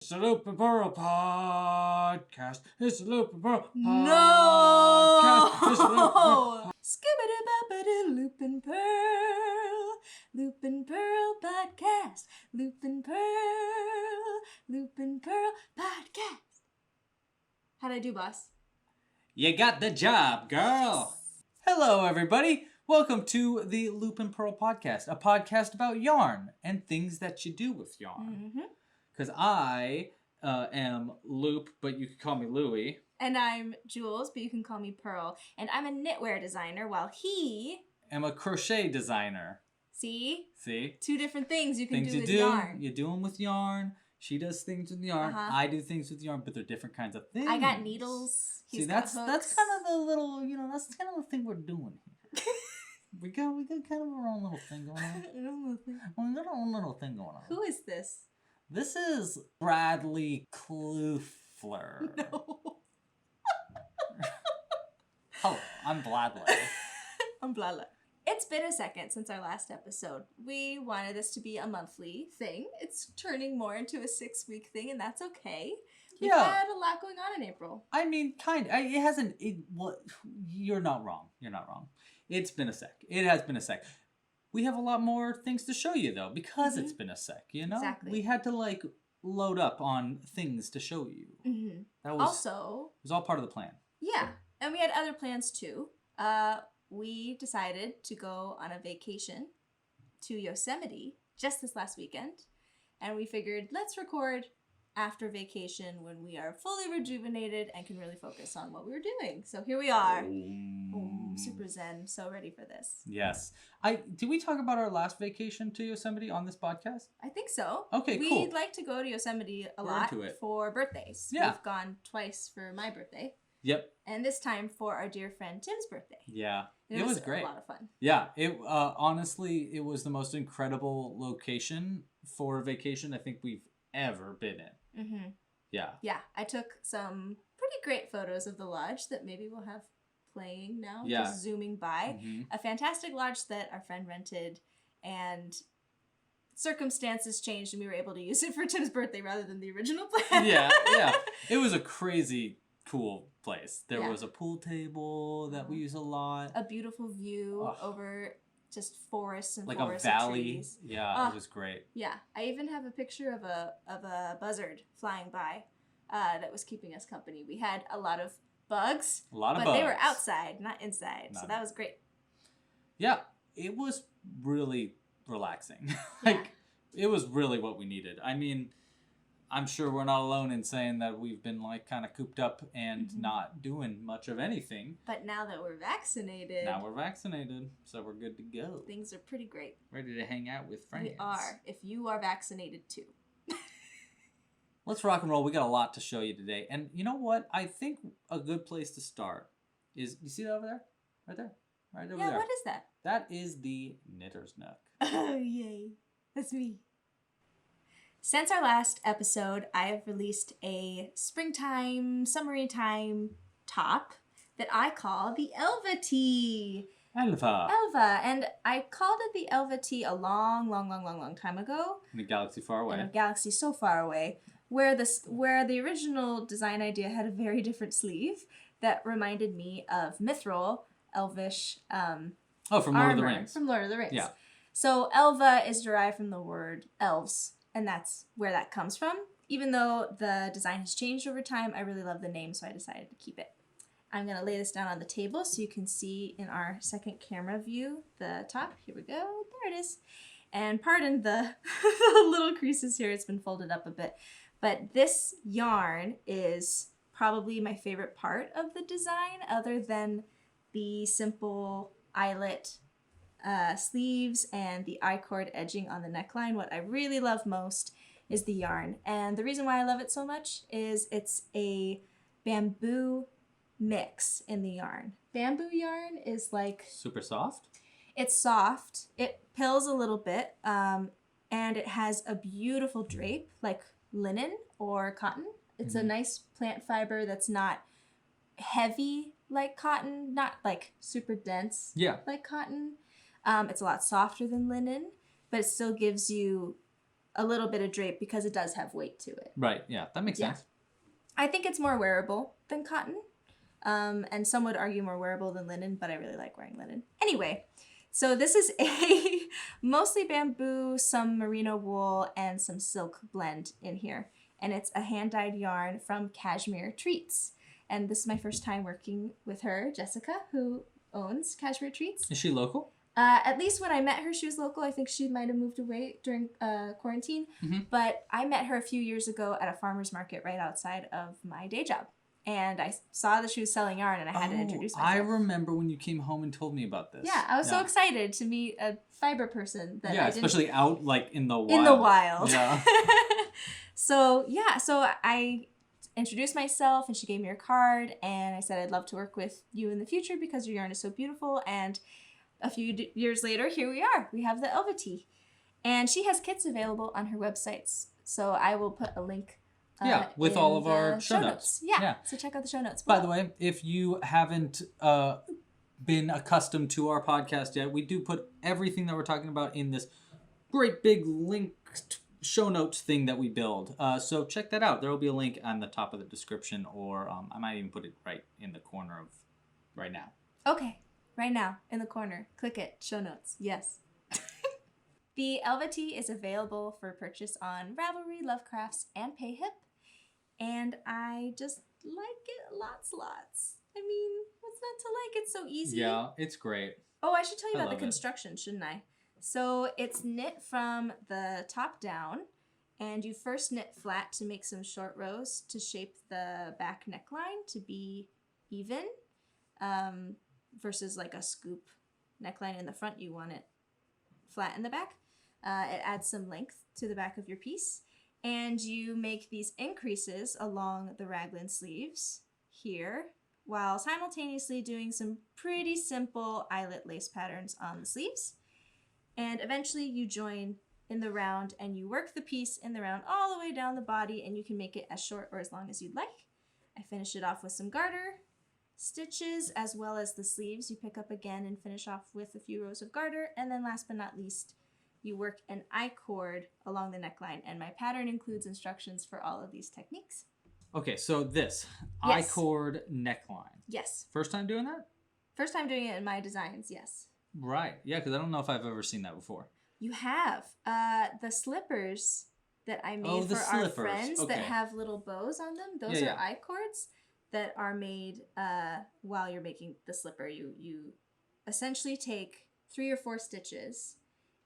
It's a Loop and Purl podcast. It's a Loop and Purl podcast. No! It's a Loop and Purl. Skibbity-boppity Loop and Purl. Loop and Purl podcast. Loop and Purl. Loop and Purl podcast. How'd I do, boss? You got the job, girl. Hello, everybody. Welcome to the Loop and Purl podcast, a podcast about yarn and things that you do with yarn. Mm-hmm. Because I am Loop, but you can call me Louie. And I'm Jules, but you can call me Purl. And I'm a knitwear designer, while he... I'm a crochet designer. See? See? Two different things you can Things do you with do. yarn. You do them with yarn. She does things with yarn. Uh-huh. I do things with yarn, but they're different kinds of things. I got needles. He's got that's hooks. kind of the little, that's kind of the thing we're doing here. we got kind of our own little thing going on. We got our own little thing going on. Who is this? This is Bradley Kloofler. No. Hello, I'm Bladley. I'm Blala. It's been a second since our last episode. We wanted this to be a monthly thing. It's turning more into a 6-week thing, and that's okay. We've had a lot going on in April. I mean, it hasn't. You're not wrong. You're not wrong. It's been a sec. It has been a sec. We have a lot more things to show you, though, because it's been a sec, Exactly. We had to, load up on things to show you. Mm-hmm. That was all part of the plan. Yeah, and we had other plans, too. We decided to go on a vacation to Yosemite just this last weekend, and we figured, let's record after vacation when we are fully rejuvenated and can really focus on what we were doing. So here we are. Super zen, so ready for this. Yes. Did we talk about our last vacation to Yosemite on this podcast? I think so. Okay, cool. We'd like to go to Yosemite a We're lot into it. for birthdays. Yeah. We've gone twice for my birthday. Yep. And this time for our dear friend Tim's birthday. Yeah. And it was great. A lot of fun. Yeah. Honestly, it was the most incredible location for a vacation I think we've ever been in. Mm-hmm. Yeah. Yeah. I took some pretty great photos of the lodge that maybe we'll have playing now. Yeah. Just zooming by. Mm-hmm. A fantastic lodge that our friend rented, and circumstances changed and we were able to use it for Tim's birthday rather than the original plan. Yeah. It was a crazy cool place. There was a pool table that we use a lot. A beautiful view over just forests and forests a valley. and trees. Yeah, it was great. Yeah, I even have a picture of a buzzard flying by that was keeping us company. We had a lot of bugs, but they were outside, not inside. So that was great. Yeah, it was really relaxing. It was really what we needed. I mean, I'm sure we're not alone in saying that we've been kind of cooped up and not doing much of anything. But now that we're vaccinated. So we're good to go. Things are pretty great. Ready to hang out with friends. We are, if you are vaccinated too. Let's rock and roll. We got a lot to show you today. And you know what? I think a good place to start is, you see that over there? Right there. Right over there. Yeah, what is that? That is the Knitter's Nook. Oh, yay. That's me. Since our last episode, I have released a springtime, summery time top that I call the Elva Tee. Elva. And I called it the Elva Tee a long time ago. In a galaxy far away. In a galaxy so far away, where the original design idea had a very different sleeve that reminded me of mithril, elvish from armor, Lord of the Rings. From Lord of the Rings. Yeah. So Elva is derived from the word elves, and that's where that comes from. Even though the design has changed over time, I really love the name, so I decided to keep it. I'm going to lay this down on the table so you can see in our second camera view the top. Here we go. There it is. And pardon the little creases here. It's been folded up a bit. But this yarn is probably my favorite part of the design, other than the simple eyelet sleeves and the I-cord edging on the neckline. What I really love most is the yarn. And the reason why I love it so much is it's a bamboo mix in the yarn. Bamboo yarn is super soft. It's soft. It pills a little bit, and it has a beautiful drape like linen or cotton. It's a nice plant fiber that's not heavy like cotton, not super dense like cotton. It's a lot softer than linen, but it still gives you a little bit of drape because it does have weight to it. Right. Yeah, that makes sense. I think it's more wearable than cotton. And some would argue more wearable than linen, but I really like wearing linen. Anyway, so this is a mostly bamboo, some merino wool, and some silk blend in here. And it's a hand-dyed yarn from Cashmere Treats. And this is my first time working with her, Jessica, who owns Cashmere Treats. Is she local? At least when I met her, she was local. I think she might have moved away during quarantine. Mm-hmm. But I met her a few years ago at a farmer's market right outside of my day job. And I saw that she was selling yarn, and I had to introduce myself. I remember when you came home and told me about this. Yeah, I was so excited to meet a fiber person that especially out like in the wild. In the wild. Yeah. So I introduced myself, and she gave me her card, and I said I'd love to work with you in the future because your yarn is so beautiful. And a few years later, here we are. We have the Elva Tea, and she has kits available on her websites. So I will put a link. With all of our show notes. Yeah, so check out the show notes. By the way, if you haven't been accustomed to our podcast yet, we do put everything that we're talking about in this great big linked show notes thing that we build. So check that out. There will be a link on the top of the description, or I might even put it right in the corner of right now. Okay, right now in the corner. Click it. Show notes. Yes. The Elva Tea is available for purchase on Ravelry, Lovecrafts, and Payhip. And I just like it lots. I mean, what's not to like? It's so easy. Yeah, it's great. Oh, I should tell you about the love it. construction, shouldn't I? So it's knit from the top down, and you first knit flat to make some short rows to shape the back neckline to be even, versus like a scoop neckline in the front. You want it flat in the back. It adds some length to the back of your piece. And you make these increases along the raglan sleeves here, while simultaneously doing some pretty simple eyelet lace patterns on the sleeves. And eventually you join in the round, and you work the piece in the round all the way down the body, and you can make it as short or as long as you'd like. I finish it off with some garter stitches, as well as the sleeves. You pick up again and finish off with a few rows of garter. And then last but not least, you work an I-cord along the neckline, and my pattern includes instructions for all of these techniques. Okay, so this Yes. I-cord neckline. Yes. First time doing that? First time doing it in my designs, yes. Right. Yeah, because I don't know if I've ever seen that before. You have. The slippers that I made the for our slippers. friends Okay. that have little bows on them, those are I-cords that are made while you're making the slipper. You essentially take 3 or 4 stitches,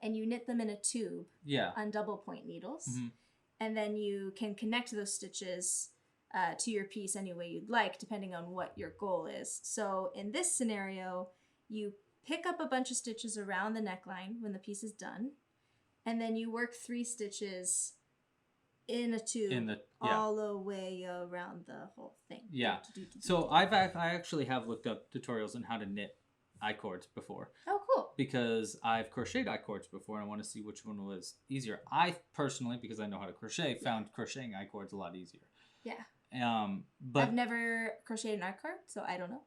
and you knit them in a tube on double point needles. Mm-hmm. And then you can connect those stitches to your piece any way you'd like, depending on what your goal is. So in this scenario, you pick up a bunch of stitches around the neckline when the piece is done, and then you work 3 stitches in a tube all the way around the whole thing. Yeah. So I actually have looked up tutorials on how to knit I-cords before. Oh, cool. Because I've crocheted I-cords before, and I want to see which one was easier. I personally, because I know how to crochet, found crocheting I-cords a lot easier. Yeah. But I've never crocheted an I-cord, so I don't know.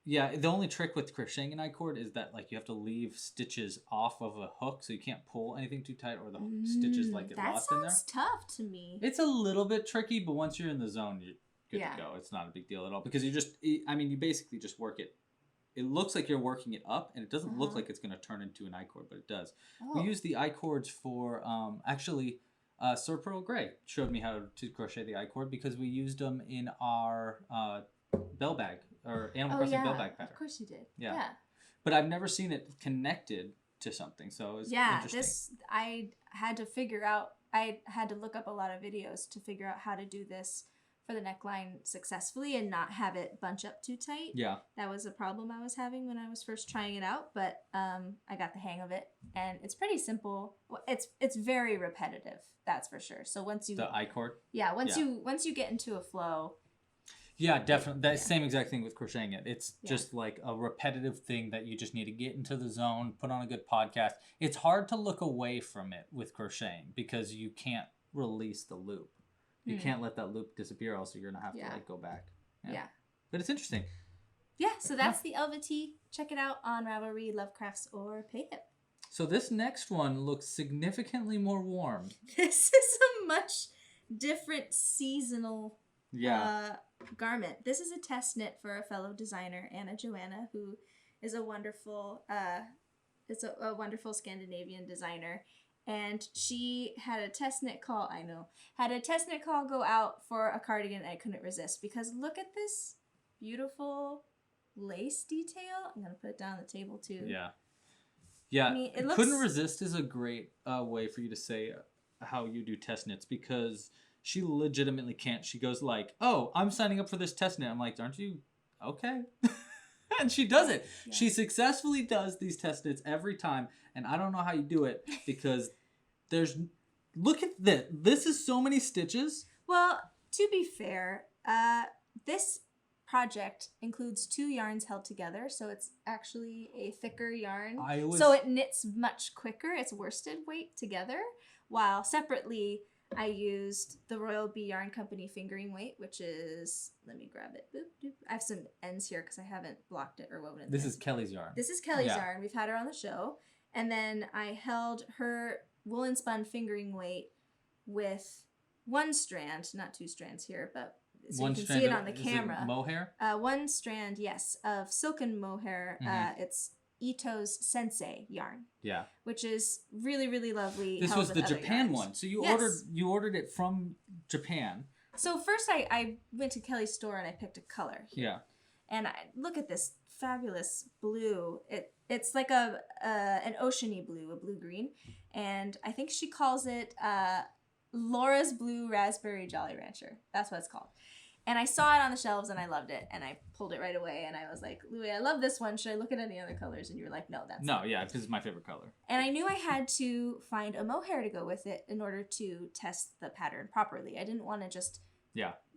Yeah, the only trick with crocheting an I-cord is that like you have to leave stitches off of a hook, so you can't pull anything too tight, or the stitches like get lost in there. That sounds tough to me. It's a little bit tricky, but once you're in the zone, you're good to go. It's not a big deal at all, because you basically just work it. It looks like you're working it up, and it doesn't look like it's going to turn into an I-cord, but it does. Oh. We use the I-cords for, Sir Purl Gray showed me how to crochet the I-cord, because we used them in our bell bag, or Animal Crossing bell bag pattern. Of course you did. Yeah. But I've never seen it connected to something, so it's interesting. I had to look up a lot of videos to figure out how to do this for the neckline successfully and not have it bunch up too tight. Yeah. That was a problem I was having when I was first trying it out, but I got the hang of it, and it's pretty simple. It's very repetitive, that's for sure. So once you the I-cord? Yeah, once you get into a flow. Yeah, definitely. That same exact thing with crocheting it. It's just like a repetitive thing that you just need to get into the zone, put on a good podcast. It's hard to look away from it with crocheting because you can't release the loop. You can't let that loop disappear, else you're going to have to like go back. Yeah. But it's interesting. Yeah, so that's the Elva Tea. Check it out on Ravelry, Lovecrafts, or Payhip. So this next one looks significantly more warm. This is a much different seasonal garment. This is a test knit for a fellow designer, Juliana, who is a wonderful a wonderful Scandinavian designer. And she had a test knit call go out for a cardigan I couldn't resist, because look at this beautiful lace detail. I'm going to put it down on the table too. Yeah. Yeah, I mean, it looks... couldn't resist is a great way for you to say how you do test knits, because she legitimately can't. She goes like, "Oh, I'm signing up for this test knit." I'm like, "Aren't you okay?" And she does it. Yeah. She successfully does these test knits every time, and I don't know how you do it, because look at this. This is so many stitches. Well, to be fair, this project includes 2 yarns held together, so it's actually a thicker yarn. So it knits much quicker. It's worsted weight together, while separately I used the Royal Bee Yarn Company fingering weight, which is, let me grab it. Boop, doop. I have some ends here because I haven't blocked it or woven it. This is Kelly's yarn. This is Kelly's yarn. We've had her on the show. And then I held her woolen spun fingering weight with 1 strand, not 2 strands here, but so you can see it on the camera. Is it mohair? 1 strand, yes, of silken mohair. It's Ito's Sensei yarn. Yeah. Which is really, really lovely. This was the Japan one. So you ordered it from Japan. So first I went to Kelly's store and I picked a color here. Yeah. And look at this fabulous blue. It's like an oceany blue, a blue-green. And I think she calls it Laura's Blue Raspberry Jolly Rancher. That's what it's called. And I saw it on the shelves and I loved it. And I pulled it right away and I was like, "Louie, I love this one. Should I look at any other colors?" And you were like, "No, that's No, yeah, because it's my favorite color." And I knew I had to find a mohair to go with it in order to test the pattern properly. I didn't want to just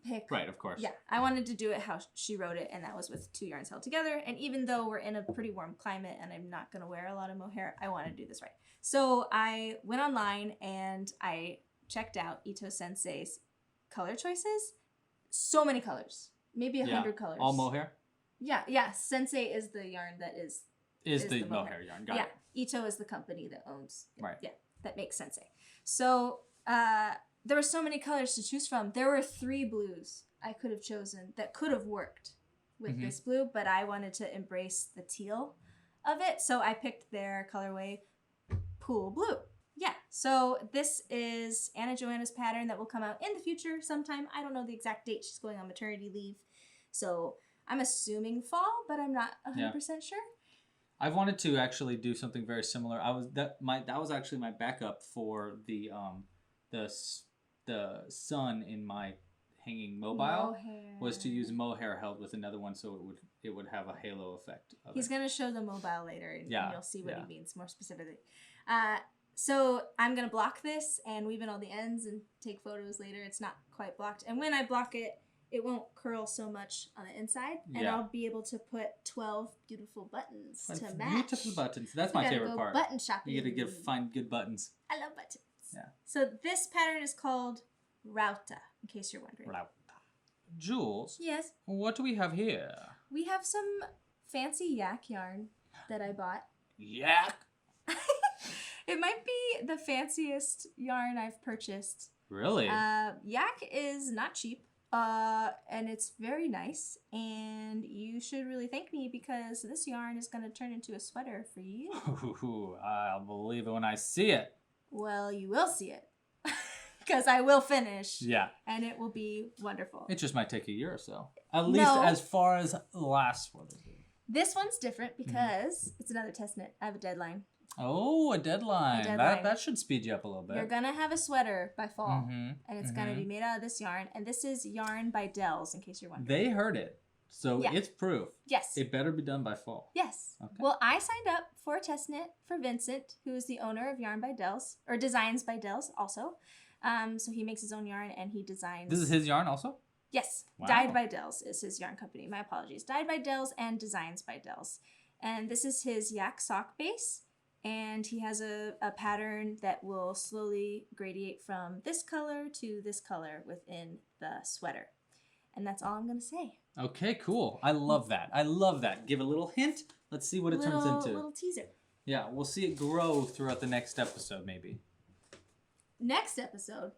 pick. Right, of course. Yeah, I wanted to do it how she wrote it, and that was with 2 yarns held together. And even though we're in a pretty warm climate and I'm not going to wear a lot of mohair, I want to do this right. So I went online and I checked out Ito Sensei's color choices. So many colors, maybe 100 colors. All mohair? Yeah. Sensei is the yarn that is the mohair yarn. Got it. Ito is the company that owns. Right. Yeah, that makes Sensei. So there were so many colors to choose from. There were 3 blues I could have chosen that could have worked with this blue, but I wanted to embrace the teal of it, so I picked their colorway Pool Blue. Yeah, so this is Joanna's pattern that will come out in the future sometime. I don't know the exact date. She's going on maternity leave. So I'm assuming fall, but I'm not 100% sure. I've wanted to actually do something very similar. That was actually my backup for the sun in my hanging mobile was to use mohair held with another one, so it would have a halo effect. He's going to show the mobile later, and you'll see what he means more specifically. So I'm going to block this and weave in all the ends and take photos later. It's not quite blocked. And when I block it, it won't curl so much on the inside. And I'll be able to put 12 beautiful buttons to match. Beautiful buttons. That's my favorite part. Button shopping. You get to find good buttons. I love buttons. Yeah. So this pattern is called Rauta, in case you're wondering. Rauta. Jules? Yes? What do we have here? We have some fancy yak yarn that I bought. Yak? It might be the fanciest yarn I've purchased. Really? Yak is not cheap, and it's very nice, and you should really thank me because this yarn is going to turn into a sweater for you. Ooh, I'll believe it when I see it. Well, you will see it because I will finish. Yeah. And it will be wonderful. It just might take a year or so. At least as far as last sweater. This one's different because it's another test knit. I have a deadline. Oh, a deadline. That should speed you up a little bit. You're going to have a sweater by fall, and it's going to be made out of this yarn. And this is yarn by Dells, in case you're wondering. They heard it, so it's proof. Yes. It better be done by fall. Yes. Okay. Well, I signed up for a test knit for Vincent, who is the owner of Yarn by Dells, or Designs by Dells also. So he makes his own yarn, and he designs... This is his yarn also? Yes. Wow. Dyed by Dells is his yarn company. My apologies. Dyed by Dells and Designs by Dells. And this is his yak sock base. And he has a pattern that will slowly gradiate from this color to this color within the sweater. And that's all I'm going to say. Okay, cool. I love that. Give a little hint. Let's see what it turns into. A little teaser. Yeah, we'll see it grow throughout the next episode, maybe. Next episode,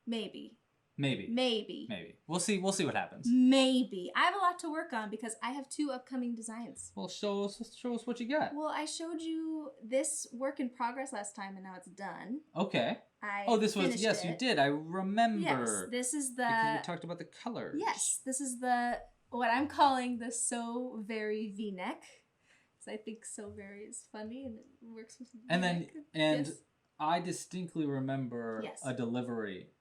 maybe. Maybe. We'll see what happens. Maybe. I have a lot to work on because I have 2 upcoming designs. Well, show us what you got. Well, I showed you this work in progress last time, and now it's done. Okay. This was yes, you did. I remember. Yes, this is the. Because we talked about the colors. Yes, this is the what I'm calling the So Very V-neck. Because I think So Very is funny and it works with. V-neck. And I distinctly remember a delivery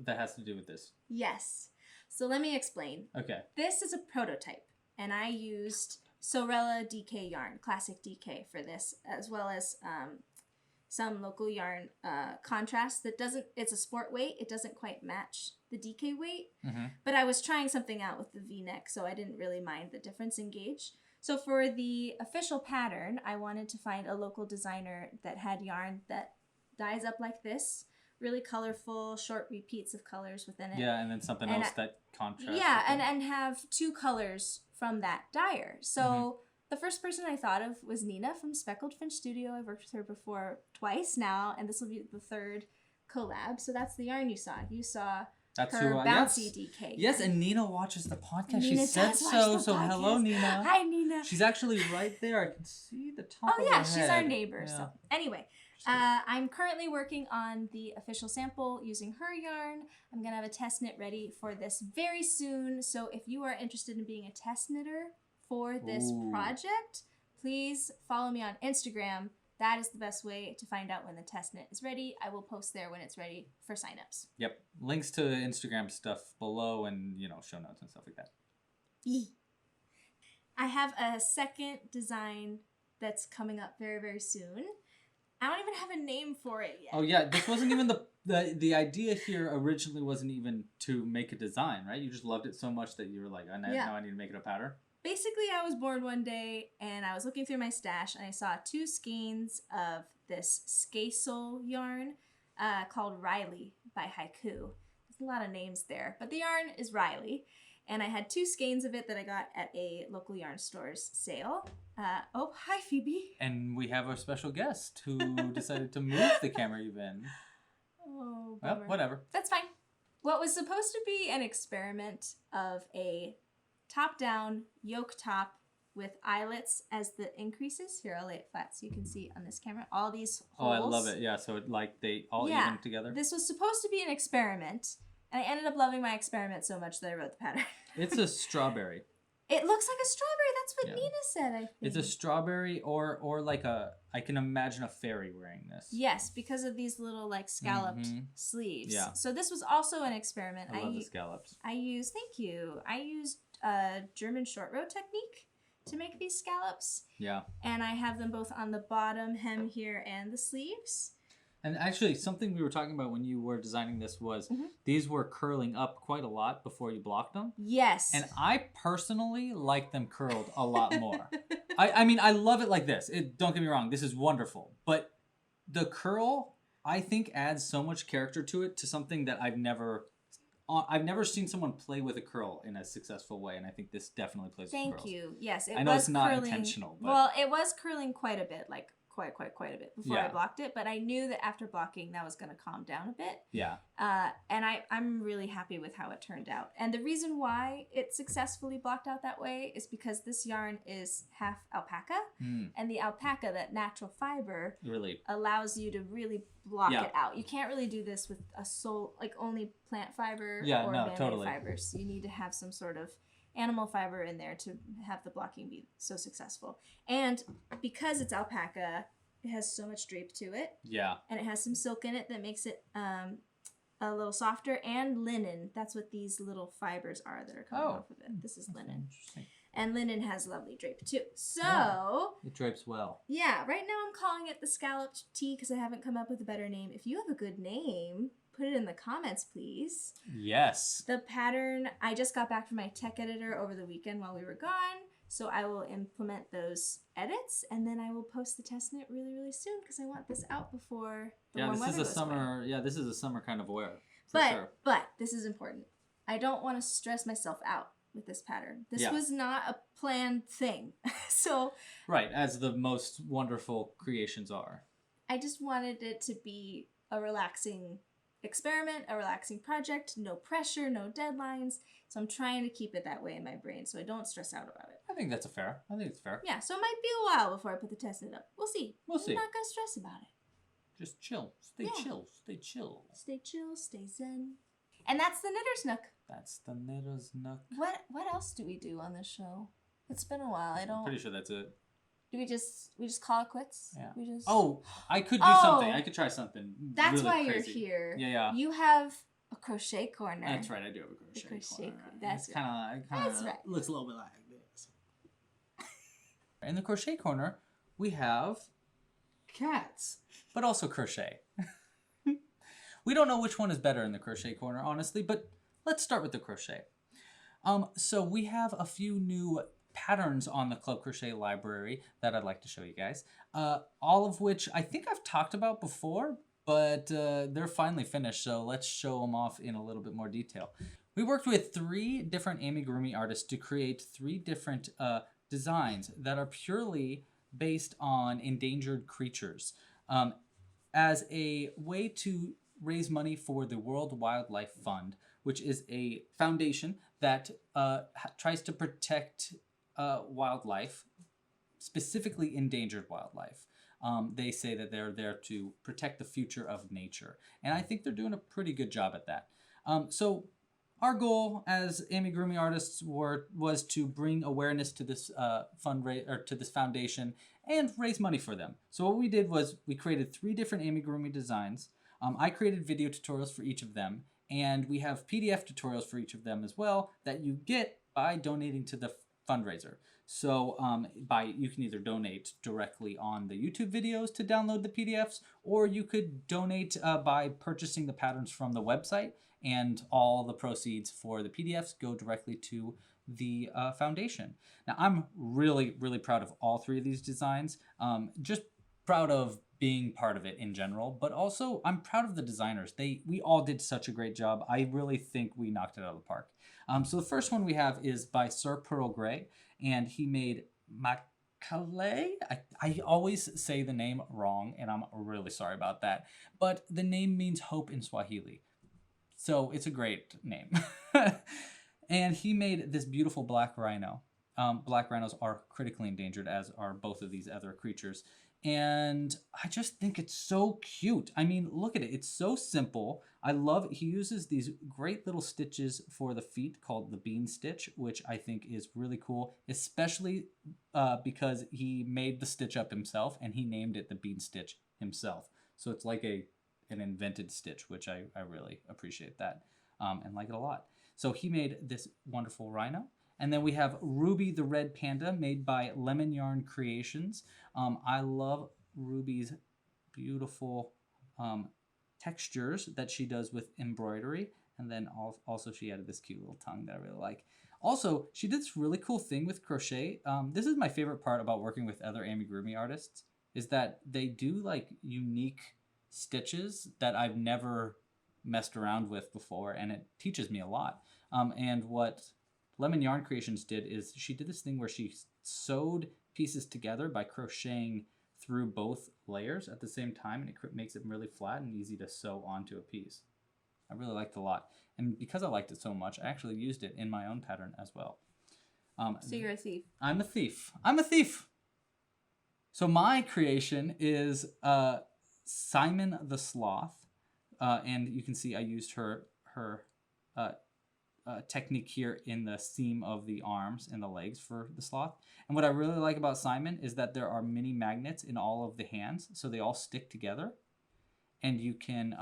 that has to do with this. Yes. So let me explain. Okay. This is a prototype, and I used Sorella DK yarn, classic DK for this, as well as some local yarn contrast that doesn't, it's a sport weight, it doesn't quite match the DK weight, but I was trying something out with the V-neck, so I didn't really mind the difference in gauge. So for the official pattern, I wanted to find a local designer that had yarn that dyes up like this, really colorful, short repeats of colors within it. Yeah, and then something else that contrasts. Yeah, and have 2 colors from that dyer. So the first person I thought of was Nina from Speckled Finch Studio. I've worked with her before twice now, and this will be the 3rd collab. So that's the yarn you saw. You saw that's her who bouncy DK. Yes, and Nina watches the podcast. Nina she said so. So podcast. hello, Nina. Hi, Nina. She's actually right there. I can see the top of her head. She's our neighbor. Yeah. So anyway. I'm currently working on the official sample using her yarn. I'm going to have a test knit ready for this very soon. So if you are interested in being a test knitter for this project, please follow me on Instagram. That is the best way to find out when the test knit is ready. I will post there when it's ready for signups. Yep. Links to Instagram stuff below and, show notes and stuff like that. I have a second design that's coming up very, very soon. I don't even have a name for it yet. Oh yeah, this wasn't even the idea here originally wasn't even to make a design, right? You just loved it so much that you were like, now I need to make it a pattern. Basically, I was bored one day and I was looking through my stash and I saw 2 skeins of this Skasel yarn called Riley by Haiku. There's a lot of names there, but the yarn is Riley. And I had 2 skeins of it that I got at a local yarn store's sale. Hi, Phoebe. And we have our special guest who decided to move the camera even. Oh, bummer. Well, whatever. That's fine. What was supposed to be an experiment of a top-down yoke top with eyelets as the increases. Here, I'll lay it flat so you can see on this camera. All these holes. Oh, I love it. Yeah, so they all even together. This was supposed to be an experiment. And I ended up loving my experiment so much that I wrote the pattern. It's a strawberry. It looks like a strawberry. That's what Nina said, I think. It's a strawberry or like I can imagine a fairy wearing this. Yes, because of these little like scalloped sleeves. Yeah. So this was also an experiment. I love the scallops. I used German short row technique to make these scallops. Yeah. And I have them both on the bottom hem here and the sleeves. And actually, something we were talking about when you were designing this was these were curling up quite a lot before you blocked them. Yes. And I personally like them curled a lot more. I mean, I love it like this. Don't get me wrong. This is wonderful. But the curl, I think, adds so much character to it, to something that I've never seen someone play with a curl in a successful way. And I think this definitely plays with curls. Thank you. Yes, I know it's not intentional. But... Well, it was curling quite a bit, like quite a bit before Yeah. I blocked it, but I knew that after blocking that was going to calm down a bit. Yeah. And I'm really happy with how it turned out. And the reason why it successfully blocked out that way is because this yarn is half alpaca, and the alpaca, that natural fiber, really allows you to really block it out. You can't really do this with only plant fiber or man-made fibers. You need to have some sort of animal fiber in there to have the blocking be so successful. And because it's alpaca, it has so much drape to it. Yeah. And it has some silk in it that makes it a little softer, and linen. That's what these little fibers are that are coming off of it. This is linen. Interesting. And linen has lovely drape too. So it drapes well. Yeah, right now I'm calling it the scalloped tee because I haven't come up with a better name. If you have a good name, put it in the comments, please. Yes. The pattern, I just got back from my tech editor over the weekend while we were gone, so I will implement those edits, and then I will post the test knit really, really soon because I want this out before the warm weather goes away. Yeah, this is a summer kind of wear. But this is important. I don't want to stress myself out with this pattern. This Yeah. was not a planned thing. So Right, as the most wonderful creations are. I just wanted it to be a relaxing experiment, a relaxing project, no pressure, no deadlines. So I'm trying to keep it that way in my brain so I don't stress out about it. I think that's fair. I think it's fair. Yeah, so it might be a while before I put the test knit up. We'll see. We'll see. I'm not going to stress about it. Just chill. Stay Yeah. chill. Stay chill. Stay chill, stay zen. And that's the Knitter's Nook. That's the Knitter's Nook. What else do we do on this show? It's been a while. I don't. Pretty sure that's it. Do we just call it quits? Yeah. We just. Oh, I could do Oh! something. I could try something. That's really why crazy. you're here. Yeah. You have a crochet corner. That's right. I do have a crochet, corner. That's It's kind of right. looks a little bit like this. In the crochet corner, we have cats, but also crochet. We don't know which one is better in the crochet corner, honestly, but let's start with the crochet. So we have a few new patterns on the Club Crochet library that I'd like to show you guys. All of which I think I've talked about before, but they're finally finished, so let's show them off in a little bit more detail. We worked with 3 different amigurumi artists to create 3 different designs that are purely based on endangered creatures as a way to raise money for the World Wildlife Fund, which is a foundation that tries to protect wildlife, specifically endangered wildlife. They say that they're there to protect the future of nature, and I think they're doing a pretty good job at that. So our goal as amigurumi artists was to bring awareness to this to this foundation and raise money for them. So what we did was we created 3 different amigurumi designs. I created video tutorials for each of them, and we have PDF tutorials for each of them as well that you get by donating to the fundraiser. So you can either donate directly on the YouTube videos to download the PDFs, or you could donate by purchasing the patterns from the website, and all the proceeds for the PDFs go directly to the foundation. Now, I'm really, really proud of all 3 of these designs. Just proud of being part of it in general, but also I'm proud of the designers. We all did such a great job. I really think we knocked it out of the park. So the first one we have is by Sir Purl Gray, and he made Makale. I always say the name wrong, and I'm really sorry about that. But the name means hope in Swahili, so it's a great name. And he made this beautiful black rhino. Black rhinos are critically endangered, as are both of these other creatures. And I just think it's so cute. I mean, look at it. It's so simple. I love it. He uses these great little stitches for the feet called the bean stitch, which I think is really cool, especially because he made the stitch up himself and he named it the bean stitch himself. So it's like an invented stitch, which I really appreciate that and like it a lot. So he made this wonderful rhino. And then we have Ruby the Red Panda, made by Lemon Yarn Creations. I love Ruby's beautiful textures that she does with embroidery. And then also she added this cute little tongue that I really like. Also, she did this really cool thing with crochet. This is my favorite part about working with other amigurumi artists, is that they do like unique stitches that I've never messed around with before, and it teaches me a lot. And what Lemon Yarn Creations did is she did this thing where she sewed pieces together by crocheting through both layers at the same time, and it makes it really flat and easy to sew onto a piece. I really liked it a lot. And because I liked it so much, I actually used it in my own pattern as well. So you're a thief. I'm a thief. I'm a thief. So my creation is Simon the Sloth. And you can see I used her technique here in the seam of the arms and the legs for the sloth. And what I really like about Simon is that there are mini magnets in all of the hands, so they all stick together, and you can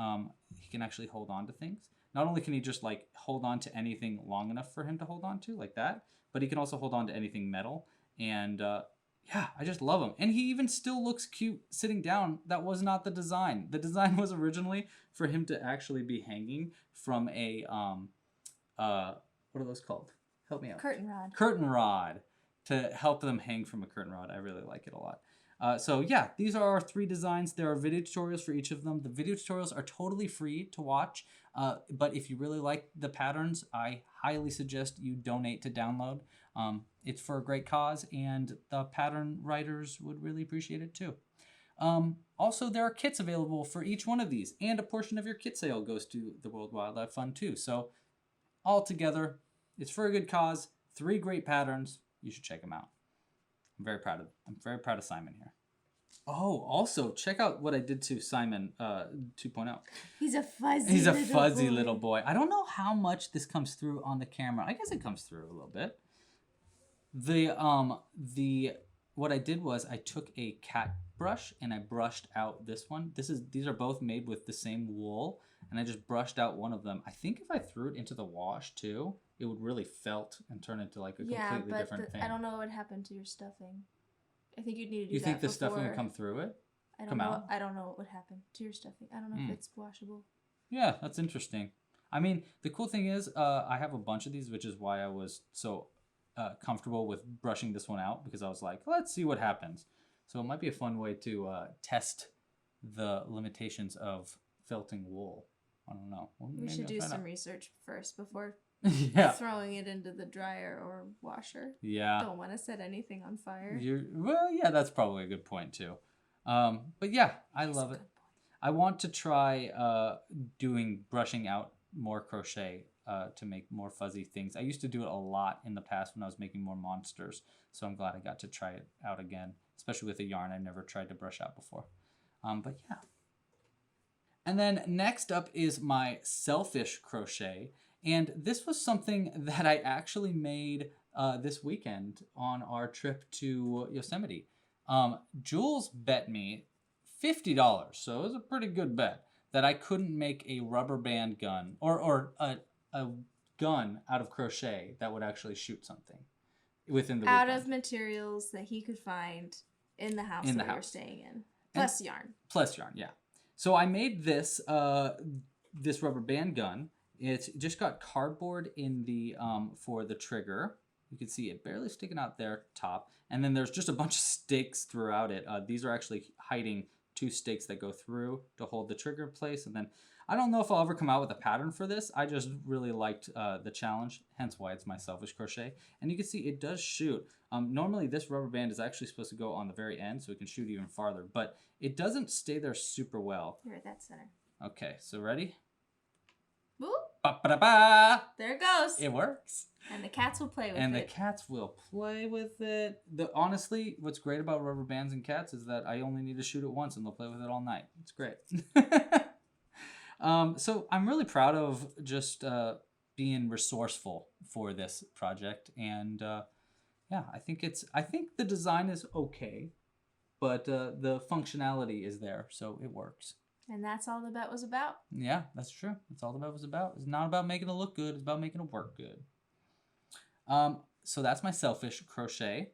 he can actually hold on to things. Not only can he just like hold on to anything long enough for him to hold on to like that, but he can also hold on to anything metal. And yeah, I just love him. And he even still looks cute sitting down. That was not the design. The design was originally for him to actually be hanging from a what are those called? Help me out. Curtain rod. Curtain rod, to help them hang from a curtain rod. I really like it a lot. So yeah, these are our 3 designs. There are video tutorials for each of them. The video tutorials are totally free to watch, but if you really like the patterns, I highly suggest you donate to download. It's for a great cause, and the pattern writers would really appreciate it too. Also, there are kits available for each one of these, and a portion of your kit sale goes to the World Wildlife Fund too. So altogether, it's for a good cause. 3 great patterns. You should check them out. I'm very proud of Simon here. Oh, also check out what I did to Simon 2.0. He's a fuzzy little boy. I don't know how much this comes through on the camera. I guess it comes through a little bit. What I did was I took a cat brush and I brushed out this one. These are both made with the same wool, and I just brushed out one of them. I think if I threw it into the wash too, it would really felt and turn into like a completely different thing. I don't know what would happen to your stuffing. I think you'd need to do that. You think the stuffing would come through it? I don't know what would happen to your stuffing. I don't know if it's washable. Yeah, that's interesting. I mean, the cool thing is I have a bunch of these, which is why I was so comfortable with brushing this one out, because I was like, let's see what happens. So it might be a fun way to test the limitations of felting wool. I don't know. Well, we should do some research first before throwing it into the dryer or washer. Yeah. Don't want to set anything on fire. Well, yeah, that's probably a good point too. But yeah, I love it. I want to try brushing out more crochet to make more fuzzy things. I used to do it a lot in the past when I was making more monsters, so I'm glad I got to try it out again, especially with a yarn I never tried to brush out before. But yeah. And then next up is my selfish crochet, and this was something that I actually made this weekend on our trip to Yosemite. Jules bet me $50, so it was a pretty good bet, that I couldn't make a rubber band gun or a gun out of crochet that would actually shoot something within the weekend. Out of materials that he could find in the house we were staying in. Plus yarn. Plus yarn, yeah. So I made this this rubber band gun. It's just got cardboard in the for the trigger. You can see it barely sticking out there top. And then there's just a bunch of stakes throughout it. These are actually hiding 2 stakes that go through to hold the trigger in place. And then I don't know if I'll ever come out with a pattern for this. I just really liked the challenge, hence why it's my selfish crochet. And you can see it does shoot. Normally this rubber band is actually supposed to go on the very end so it can shoot even farther, but it doesn't stay there super well. You're at that center. Okay, so ready? Boop. Ba-ba-da-ba! There it goes. It works. And the cats will play with it. And the cats will play with it. Honestly, what's great about rubber bands and cats is that I only need to shoot it once and they'll play with it all night. It's great. So I'm really proud of just being resourceful for this project. And yeah, I think the design is okay, but the functionality is there, so it works. And that's all the bet was about. Yeah, that's true. That's all the bet was about. It's not about making it look good. It's about making it work good. So that's my selfish crochet.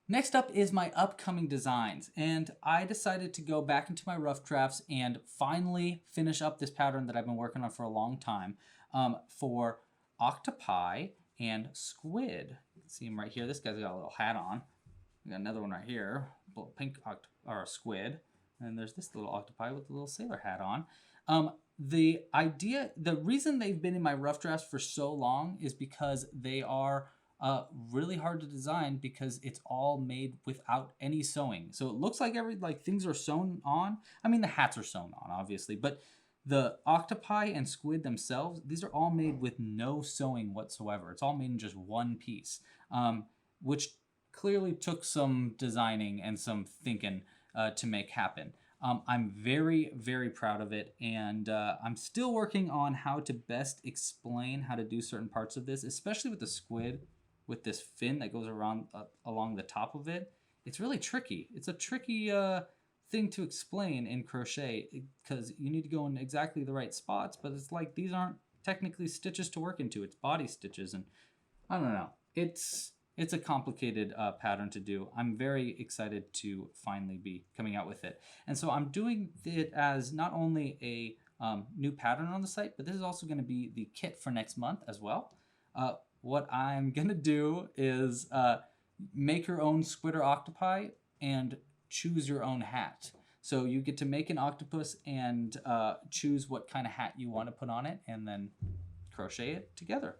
Next up is my upcoming designs. And I decided to go back into my rough drafts and finally finish up this pattern that I've been working on for a long time for octopi and squid. You can see him right here. This guy's got a little hat on. We got another one right here, pink squid. And there's this little octopi with a little sailor hat on. The reason they've been in my rough drafts for so long is because they are really hard to design because it's all made without any sewing. So it looks like things are sewn on. I mean, the hats are sewn on, obviously, but the octopi and squid themselves, these are all made with no sewing whatsoever. It's all made in just one piece, which clearly took some designing and some thinking to make happen. I'm very, very proud of it, and I'm still working on how to best explain how to do certain parts of this, especially with the squid, with this fin that goes around along the top of it. It's really tricky. It's a tricky thing to explain in crochet because you need to go in exactly the right spots, but it's like these aren't technically stitches to work into. It's body stitches, and I don't know. It's a complicated pattern to do. I'm very excited to finally be coming out with it. And so I'm doing it as not only a new pattern on the site, but this is also going to be the kit for next month as well. What I'm going to do is make your own squid or octopi and choose your own hat. So you get to make an octopus and choose what kind of hat you want to put on it, and then crochet it together.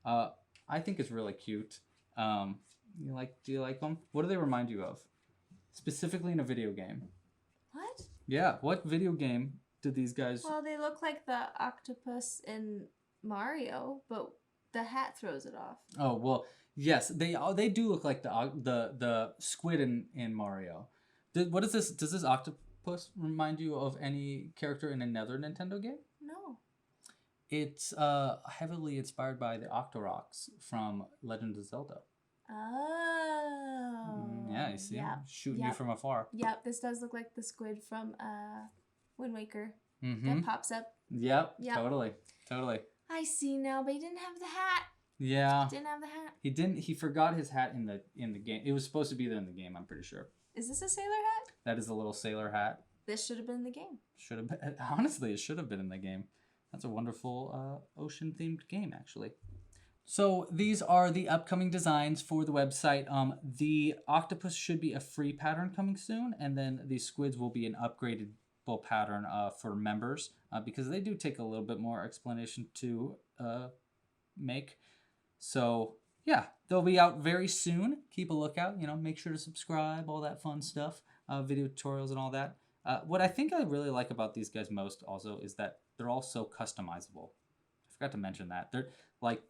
I think it's really cute. Do you like them? What do they remind you of? Specifically in a video game. What? Yeah, what video game did these guys... Well, they look like the octopus in Mario, but the hat throws it off. Oh, well, yes, they do look like the squid in Mario. What is this? Does this octopus remind you of any character in another Nintendo game? No. It's heavily inspired by the Octoroks from Legend of Zelda. Oh. Yeah, you see him shooting you from afar. Yep, this does look like the squid from Wind Waker Mm-hmm. that pops up. Yep, Yep. Totally. I see now, but he didn't have the hat. Yeah. Didn't have the hat. He didn't. He forgot his hat in the game. It was supposed to be there in the game, I'm pretty sure. Is this a sailor hat? That is a little sailor hat. This should have been in the game. Should have been. Honestly, it should have been in the game. That's a wonderful ocean-themed game, actually. So these are the upcoming designs for the website. The octopus should be a free pattern coming soon, and then the squids will be an upgradable pattern for members because they do take a little bit more explanation to make. So yeah, they'll be out very soon. Keep a lookout. Make sure to subscribe, all that fun stuff, video tutorials and all that. What I think I really like about these guys most also is that they're all so customizable. I forgot to mention that. They're like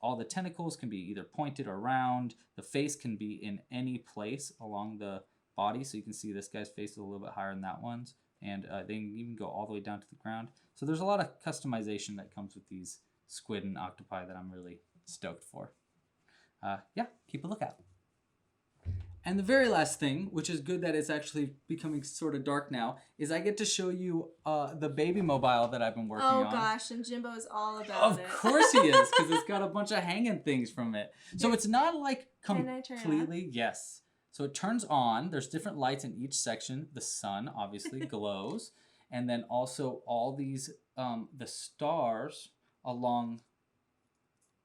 all the tentacles can be either pointed or round. The face can be in any place along the body. So you can see this guy's face is a little bit higher than that one's. And they can even go all the way down to the ground. So there's a lot of customization that comes with these squid and octopi that I'm really stoked for. Yeah, keep a lookout. And the very last thing, which is good that it's actually becoming sort of dark now, is I get to show you the baby mobile that I've been working on. Oh gosh, and Jimbo is all about Of it. Of course he is, because it's got a bunch of hanging things from it. So it's not like completely... Can I turn it on? Yes. So it turns on. There's different lights in each section. The sun obviously glows. And then also all these, the stars along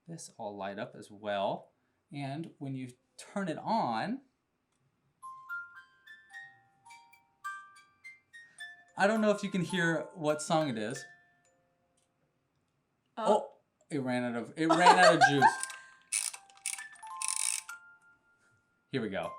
this all light up as well. And when you turn it on... I don't know if you can hear what song it is. Oh, it ran out of juice. Here we go.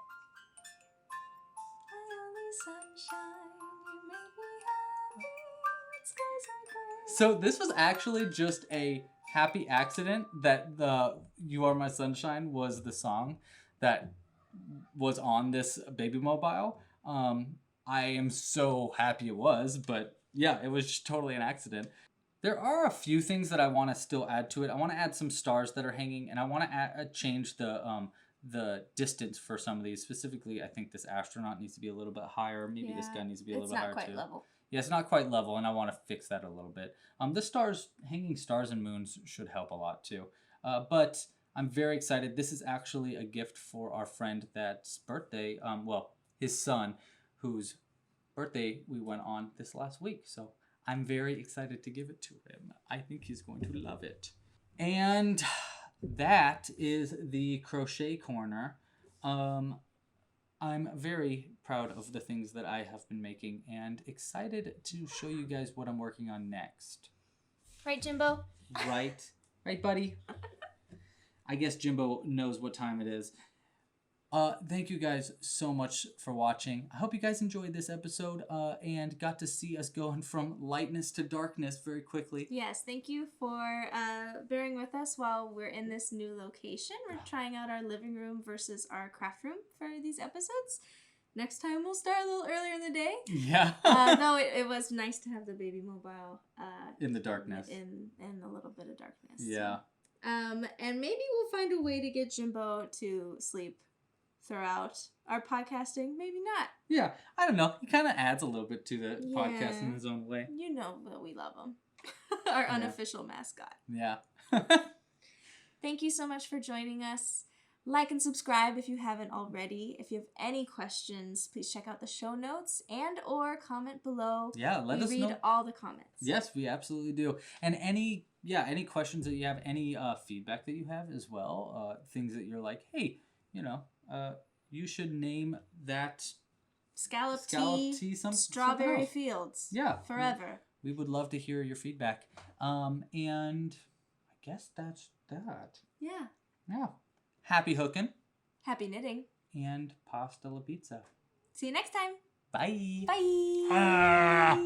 So this was actually just a happy accident that the You Are My Sunshine was the song that was on this baby mobile. I am so happy it was, but yeah, it was just totally an accident. There are a few things that I want to still add to it. I want to add some stars that are hanging, and I want to change the distance for some of these. Specifically, I think this astronaut needs to be a little bit higher. Maybe this guy needs to be a little bit higher too. It's not quite level. Yeah, it's not quite level, and I want to fix that a little bit. The stars, hanging stars and moons should help a lot too. But I'm very excited. This is actually a gift for our friend that's birthday, his son, whose birthday we went on this last week. So I'm very excited to give it to him. I think he's going to love it. And that is the Crochet Corner. I'm very proud of the things that I have been making and excited to show you guys what I'm working on next. Right, Jimbo? Right, buddy? I guess Jimbo knows what time it is. Thank you guys so much for watching. I hope you guys enjoyed this episode and got to see us going from lightness to darkness very quickly. Yes, thank you for bearing with us while we're in this new location. We're trying out our living room versus our craft room for these episodes. Next time we'll start a little earlier in the day. Yeah. No, it was nice to have the baby mobile in the darkness. In a little bit of darkness. Yeah. So, and maybe we'll find a way to get Jimbo to sleep throughout our podcasting. Maybe not. Yeah, I don't know. He kind of adds a little bit to the podcast in his own way. You know that we love him. Our unofficial mascot. Yeah. Thank you so much for joining us. Like and subscribe if you haven't already. If you have any questions, please check out the show notes and or comment below. Yeah, let us know. We read all the comments. Yes, we absolutely do. And any questions that you have, any feedback that you have as well, things that you're like, hey, you should name that Scallop tea, strawberry fields. Yeah. Forever. We would love to hear your feedback. And I guess that's that. Yeah. Yeah. Happy hooking. Happy knitting. And pasta la pizza. See you next time. Bye. Bye. Ah.